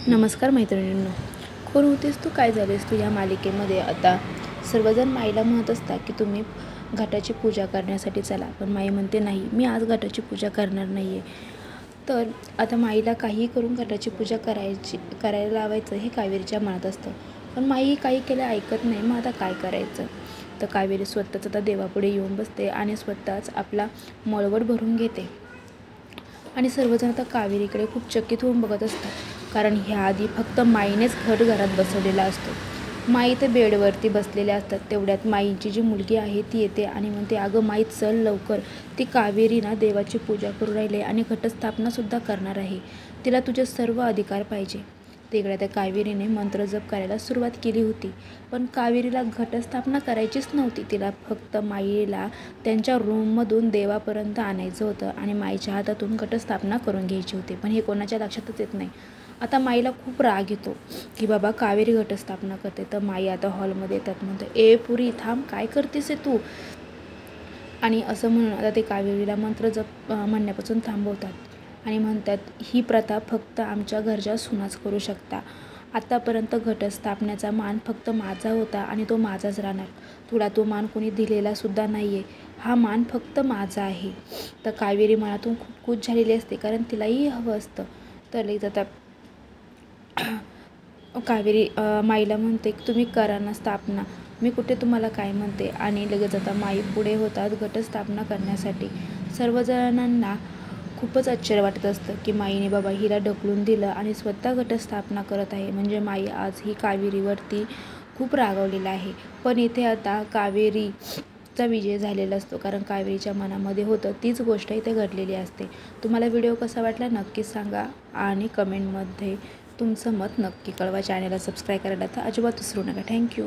नमस्कार मैत्रिणींनो. कोण होतीस तू, काय झालीस तू? या मालिकेमध्ये आता सर्वजण माईला म्हणत असतात की तुम्ही घटाची पूजा करण्यासाठी चला, पण माई म्हणते नाही, मी आज घटाची पूजा करणार नाही आहे. तर आता माईला काहीही करून घटाची पूजा करायला लावायचं हे कावेरीच्या मनात असतं, पण माई काही केलं ऐकत नाही. मग आता काय करायचं? तर कावेरी स्वतःच आता देवापुढे येऊन बसते आणि स्वतःच आपला मळवट भरून घेते आणि सर्वजण आता कावेरीकडे खूप चकित होऊन बघत असतात, कारण ह्याआधी फक्त माईनेच घट घरात बसवलेला असतो. माई ते बेडवरती बसलेल्या असतात. तेवढ्यात माईची जी मुलगी आहे ती येते आणि म्हणते, अगं माई चल लवकर, ती कावेरी ना देवाची पूजा करू राहिली आणि घटस्थापनासुद्धा करणार आहे, तिला तुझे सर्व अधिकार पाहिजे. तिकडे त्या कावेरीने मंत्र जप करायला सुरुवात केली होती, पण कावेरीला घटस्थापना करायचीच नव्हती. तिला फक्त माईला त्यांच्या रूममधून देवापर्यंत आणायचं होतं आणि माईच्या हातातून घटस्थापना करून घ्यायची होती, पण हे कोणाच्या लक्षातच येत नाही. आता माईला खूप राग येतो की बाबा कावेरी घटस्थापना करते. तर माई आता हॉलमध्ये येतात, म्हणते, ए पुरी थांब, काय करतेस तू? आणि असं म्हणून आता ते कावेरीला मंत्र जप म्हणण्यापासून थांबवतात आणि म्हणतात, ही प्रथा फक्त आमच्या घरच्या सुनाच करू शकता. आतापर्यंत घटस्थापनेचा मान फक्त माझा होता आणि तो माझाच राहणार. तुला तो मान कोणी दिलेला सुद्धा नाही आहे, हा मान फक्त माझा आहे. तर कावेरी मनातून खूप खुश झालेली असते, कारण तिलाही हवं असतं. तर लगेच आता कावेरी माईला म्हणते, तुम्ही करा ना स्थापना, मी कुठे तुम्हाला काय म्हणते. आणि लगेच आता माई पुढे होतात घटस्थापना करण्यासाठी. सर्वजणांना खूपच आश्चर्य वाटत असतं की माईने बाबा हिला ढकलून दिलं आणि स्वतः घटस्थापना करत आहे, म्हणजे माई आज ही कावेरीवरती खूप रागावलेला आहे. पण इथे आता कावेरीचा विजय झालेला असतो, कारण कावेरीच्या मनामध्ये होतं तीच गोष्ट इथे घडलेली असते. तुम्हाला व्हिडिओ कसा वाटला नक्कीच सांगा आणि कमेंटमध्ये तुमचं मत नक्की कळवा. चॅनलला सबस्क्राईब करायला तर अजिबात विसरू नका. थँक्यू.